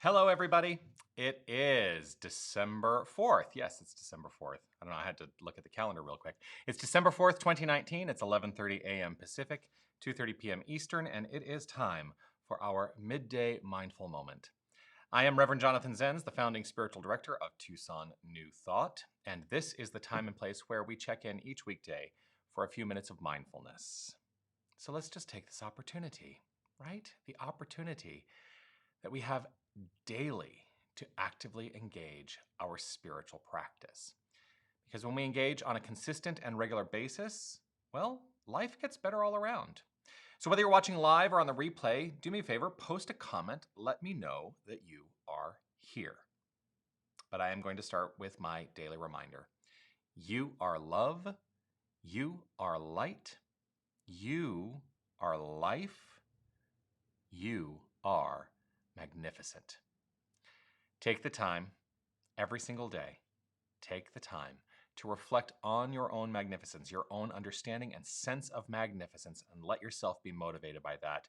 Hello, everybody. It is December 4th. Yes, it's December 4th. I don't know. I had to look at the calendar real quick. It's December 4th, 2019. It's 11:30 a.m. Pacific, 2:30 p.m. Eastern, and it is time for our midday mindful moment. I am Reverend Jonathan Zenz, the founding spiritual director of Tucson New Thought, and this is the time and place where we check in each weekday for a few minutes of mindfulness. So let's just take this opportunity, right? The opportunity that we have daily to actively engage our spiritual practice. Because when we engage on a consistent and regular basis, well, life gets better all around. So whether you're watching live or on the replay, do me a favor, post a comment, let me know that you are here. But I am going to start with my daily reminder. You are love, you are light, you are life, you are magnificent. Take the time every single day, take the time to reflect on your own magnificence, your own understanding and sense of magnificence, and let yourself be motivated by that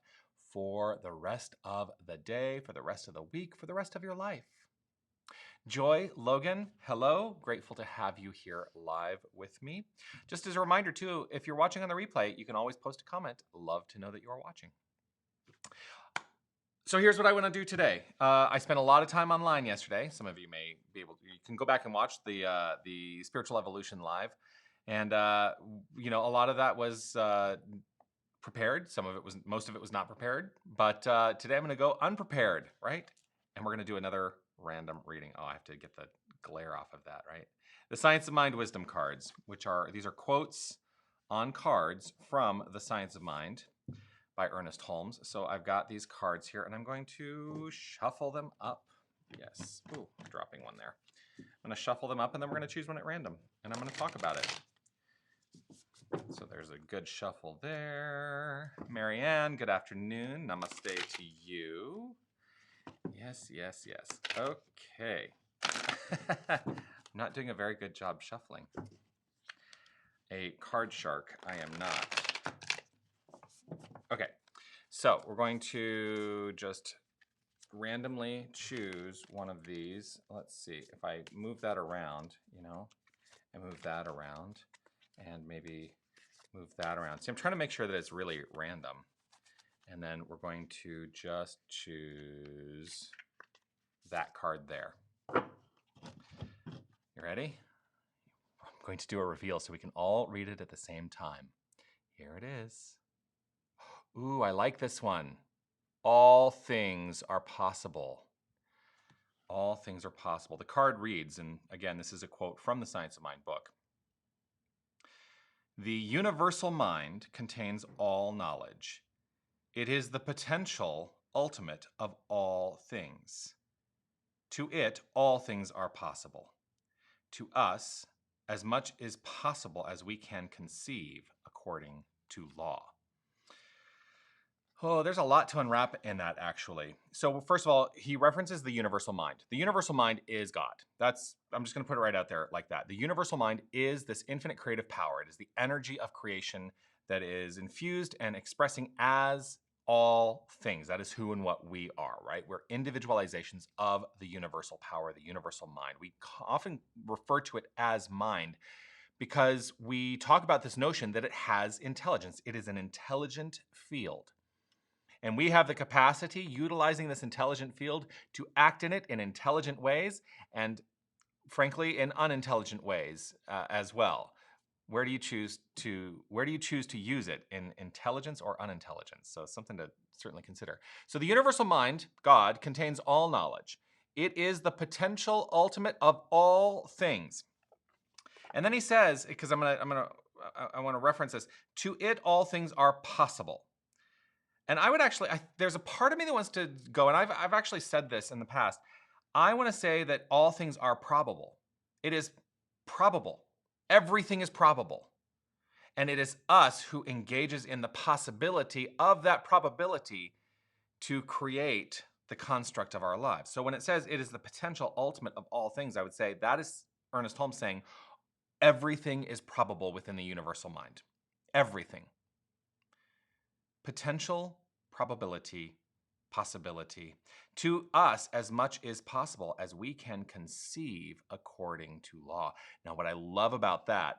for the rest of the day, for the rest of the week, for the rest of your life. Joy, Logan, hello. Grateful to have you here live with me. Just as a reminder too, if you're watching on the replay, you can always post a comment. Love to know that you are watching. So here's what I want to do today. I spent a lot of time online yesterday. Some of you may be able to, you can go back and watch the Spiritual Evolution live. And, a lot of that was prepared. Most of it was not prepared. But today I'm going to go unprepared, right? And we're going to do another random reading. Oh, I have to get the glare off of that, right? The Science of Mind Wisdom cards, these are quotes on cards from the Science of Mind by Ernest Holmes. So I've got these cards here and I'm going to shuffle them up. Yes. Ooh, dropping one there. I'm going to shuffle them up and then we're going to choose one at random and I'm going to talk about it. So there's a good shuffle there. Marianne, good afternoon. Namaste to you. Yes, yes, yes. Okay. I'm not doing a very good job shuffling. A card shark, I am not. Okay, so we're going to just randomly choose one of these. Let's see, if I move that around, and move that around, and maybe move that around. See, I'm trying to make sure that it's really random. And then we're going to just choose that card there. You ready? I'm going to do a reveal so we can all read it at the same time. Here it is. Ooh, I like this one. All things are possible. All things are possible. The card reads, and again, this is a quote from the Science of Mind book. The universal mind contains all knowledge. It is the potential ultimate of all things. To it, all things are possible. To us, as much is possible as we can conceive according to law. Oh, there's a lot to unwrap in that, actually. So first of all, he references the universal mind. The universal mind is God. I'm just going to put it right out there like that. The universal mind is this infinite creative power. It is the energy of creation that is infused and expressing as all things. That is who and what we are, right? We're individualizations of the universal power, the universal mind. We often refer to it as mind because we talk about this notion that it has intelligence. It is an intelligent field. And we have the capacity, utilizing this intelligent field, to act in it in intelligent ways and, frankly, in unintelligent ways as well. Where do you choose to use it, in intelligence or unintelligence? So something to certainly consider. So the universal mind, God, contains all knowledge. It is the potential ultimate of all things. And then he says, because I want to reference this, to it all things are possible. And I would actually, there's a part of me that wants to go, and I've actually said this in the past. I want to say that all things are probable. It is probable. Everything is probable. And it is us who engages in the possibility of that probability to create the construct of our lives. So when it says it is the potential ultimate of all things, I would say that is Ernest Holmes saying everything is probable within the universal mind. Everything. Potential, probability, possibility. To us, as much is possible as we can conceive according to law. Now, what I love about that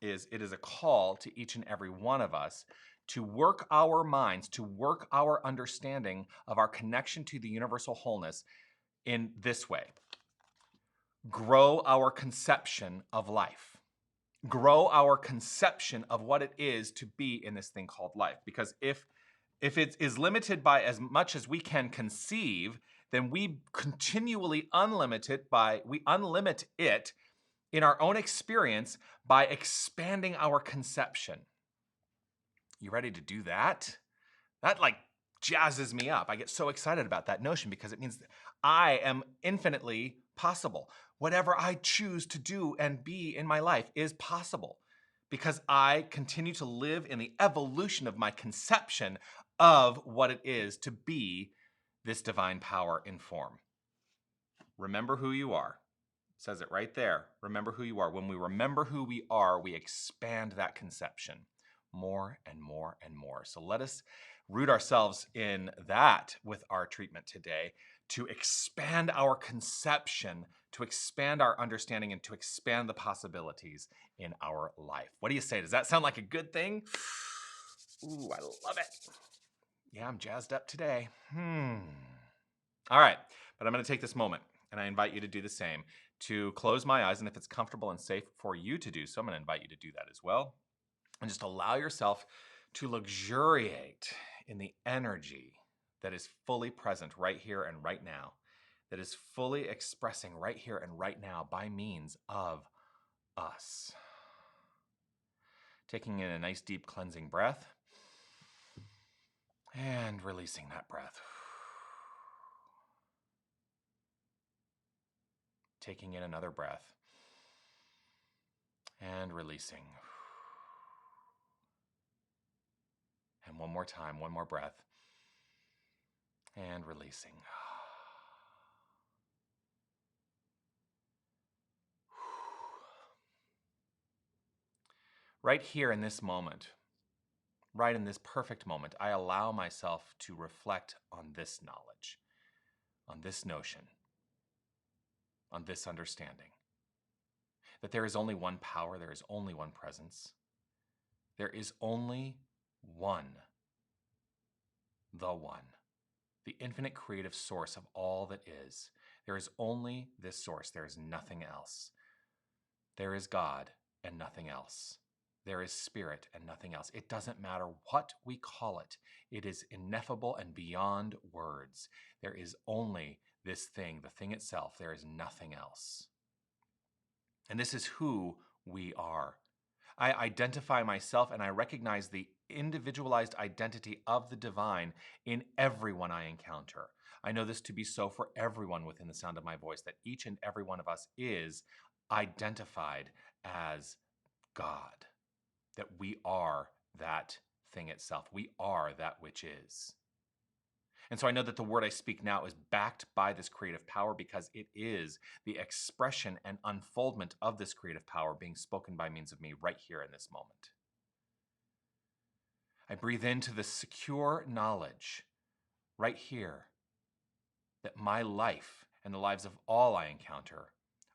is it is a call to each and every one of us to work our minds, to work our understanding of our connection to the universal wholeness in this way. Grow our conception of life. Grow our conception of what it is to be in this thing called life. Because if it is limited by as much as we can conceive, then we continually unlimit it in our own experience by expanding our conception. You ready to do that? That like jazzes me up. I get so excited about that notion because it means that I am infinitely possible. Whatever I choose to do and be in my life is possible because I continue to live in the evolution of my conception of what it is to be this divine power in form. Remember who you are. It says it right there. Remember who you are. When we remember who we are, we expand that conception more and more and more. So let us root ourselves in that with our treatment today to expand our conception, to expand our understanding, and to expand the possibilities in our life. What do you say? Does that sound like a good thing? Ooh, I love it. Yeah, I'm jazzed up today. All right, but I'm going to take this moment, and I invite you to do the same, to close my eyes, and if it's comfortable and safe for you to do so, I'm going to invite you to do that as well. And just allow yourself to luxuriate in the energy that is fully present right here and right now, that is fully expressing right here and right now by means of us. Taking in a nice deep cleansing breath and releasing that breath. Taking in another breath and releasing. And one more time, one more breath and releasing. Right here in this moment, right in this perfect moment, I allow myself to reflect on this knowledge, on this notion, on this understanding, that there is only one power, there is only one presence, there is only one, the infinite creative source of all that is. There is only this source, there is nothing else. There is God and nothing else. There is spirit and nothing else. It doesn't matter what we call it. It is ineffable and beyond words. There is only this thing, the thing itself. There is nothing else. And this is who we are. I identify myself and I recognize the individualized identity of the divine in everyone I encounter. I know this to be so for everyone within the sound of my voice, that each and every one of us is identified as God, that we are that thing itself. We are that which is. And so I know that the word I speak now is backed by this creative power because it is the expression and unfoldment of this creative power being spoken by means of me right here in this moment. I breathe into the secure knowledge right here that my life and the lives of all I encounter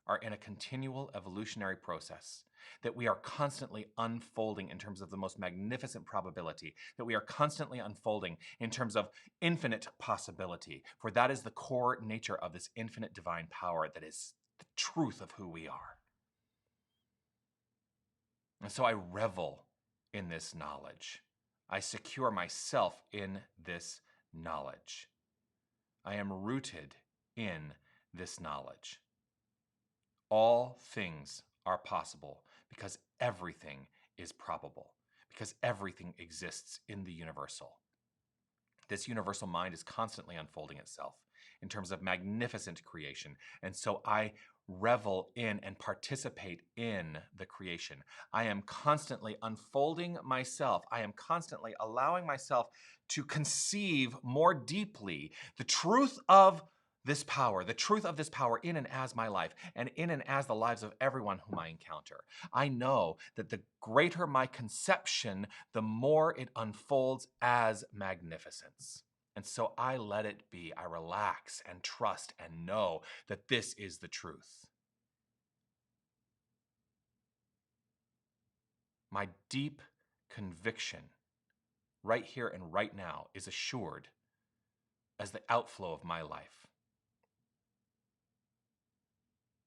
are in a continual evolutionary process, that we are constantly unfolding in terms of the most magnificent probability, that we are constantly unfolding in terms of infinite possibility, for that is the core nature of this infinite divine power that is the truth of who we are. And so I revel in this knowledge. I secure myself in this knowledge. I am rooted in this knowledge. All things are possible because everything is probable, because everything exists in the universal. This universal mind is constantly unfolding itself in terms of magnificent creation. And so I revel in and participate in the creation. I am constantly unfolding myself. I am constantly allowing myself to conceive more deeply the truth of this power, the truth of this power in and as my life and in and as the lives of everyone whom I encounter. I know that the greater my conception, the more it unfolds as magnificence. And so I let it be. I relax and trust and know that this is the truth. My deep conviction right here and right now is assured as the outflow of my life.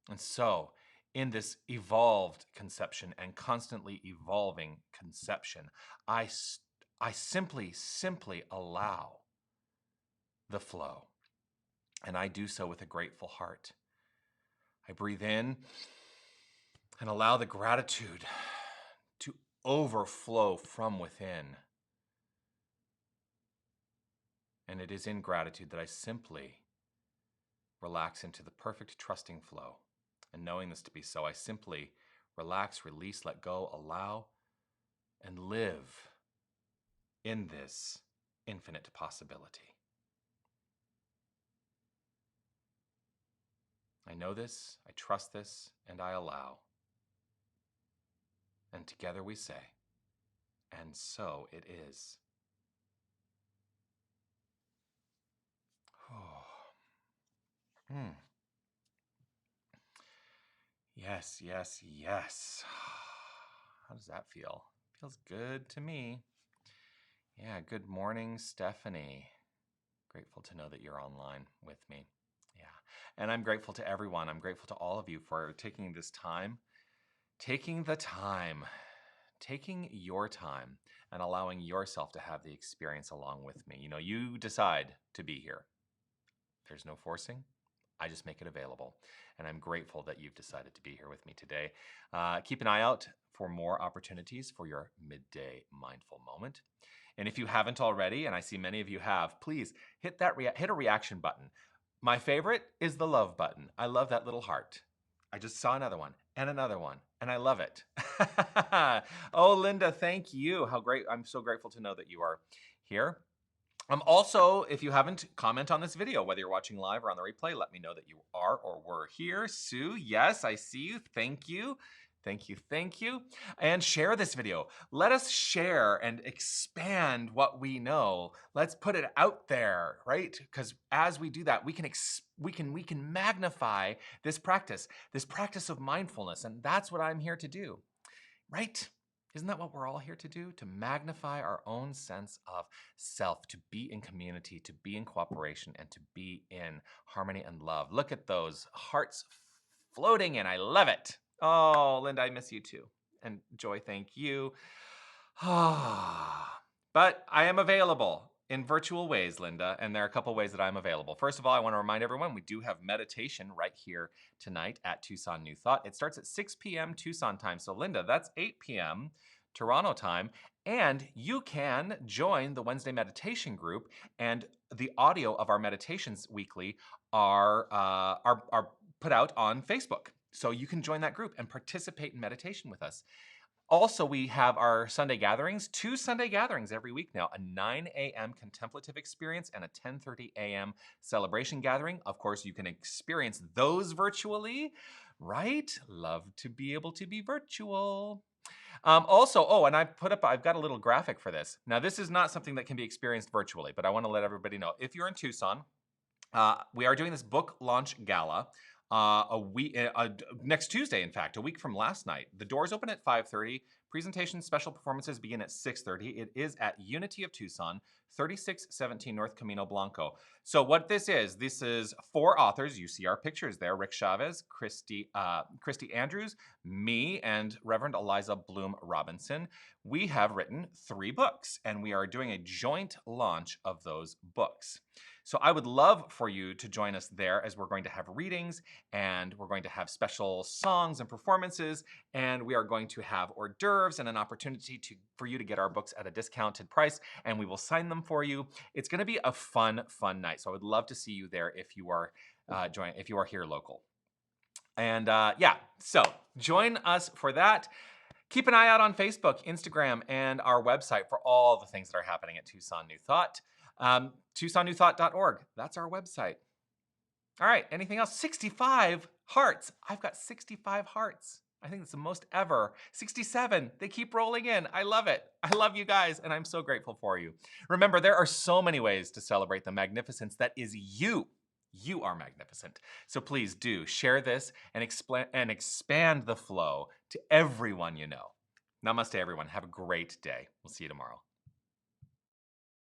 And so, in this evolved conception and constantly evolving conception, I simply allow the flow. And I do so with a grateful heart. I breathe in and allow the gratitude to overflow from within. And it is in gratitude that I simply relax into the perfect trusting flow. And knowing this to be so, I simply relax, release, let go, allow, and live in this infinite possibility. I know this, I trust this, and I allow. And together we say, and so it is. Yes, yes, yes. How does that feel? Feels good to me. Yeah, good morning, Stephanie. Grateful to know that you're online with me. Yeah, and I'm grateful to everyone. I'm grateful to all of you for taking this time, taking your time and allowing yourself to have the experience along with me. You know, you decide to be here. There's no forcing. I just make it available. And I'm grateful that you've decided to be here with me today. Keep an eye out for more opportunities for your midday mindful moment. And if you haven't already, and I see many of you have, please hit a reaction button. My favorite is the love button. I love that little heart. I just saw another one, and I love it. Oh, Linda, thank you. How great. I'm so grateful to know that you are here. Also, if you haven't, comment on this video, whether you're watching live or on the replay, let me know that you are or were here. Sue, yes, I see you. Thank you. Thank you, thank you. And share this video. Let us share and expand what we know. Let's put it out there, right? Because as we do that, we can magnify this practice of mindfulness, and that's what I'm here to do, right? Isn't that what we're all here to do? To magnify our own sense of self, to be in community, to be in cooperation, and to be in harmony and love. Look at those hearts floating in. I love it. Oh, Linda, I miss you too. And Joy, thank you. But I am available in virtual ways, Linda, and there are a couple ways that I'm available. First of all, I want to remind everyone we do have meditation right here tonight at Tucson New Thought. It starts at 6 p.m. Tucson time. So, Linda, that's 8 p.m. Toronto time. And you can join the Wednesday meditation group, and the audio of our meditations weekly are put out on Facebook. So you can join that group and participate in meditation with us. Also, we have our Sunday gatherings, 2 Sunday gatherings every week now, a 9 a.m. contemplative experience and a 10:30 a.m. celebration gathering. Of course, you can experience those virtually, right? Love to be able to be virtual. And I've got a little graphic for this. Now, this is not something that can be experienced virtually, but I want to let everybody know. If you're in Tucson, we are doing this book launch gala next Tuesday, in fact, a week from last night. The doors open at 5:30. Presentations, special performances begin at 6:30. It is at Unity of Tucson, 3617 North Camino Blanco. So what this is 4 authors. You see our pictures there: Rick Chavez, Christy Andrews, me, and Reverend Eliza Bloom Robinson. We have written 3 books, and we are doing a joint launch of those books. So I would love for you to join us there, as we're going to have readings, and we're going to have special songs and performances, and we are going to have hors d'oeuvres and an opportunity for you to get our books at a discounted price, and we will sign them for you. It's going to be a fun night. So I would love to see you there if you are here local. And so join us for that. Keep an eye out on Facebook, Instagram, and our website for all the things that are happening at Tucson New Thought. TucsonNewThought.org. That's our website. All right, anything else? 65 hearts. I've got 65 hearts. I think it's the most ever. 67. They keep rolling in. I love it. I love you guys, and I'm so grateful for you. Remember, there are so many ways to celebrate the magnificence that is you. You are magnificent. So please do share this and expand the flow to everyone you know. Namaste, everyone. Have a great day. We'll see you tomorrow.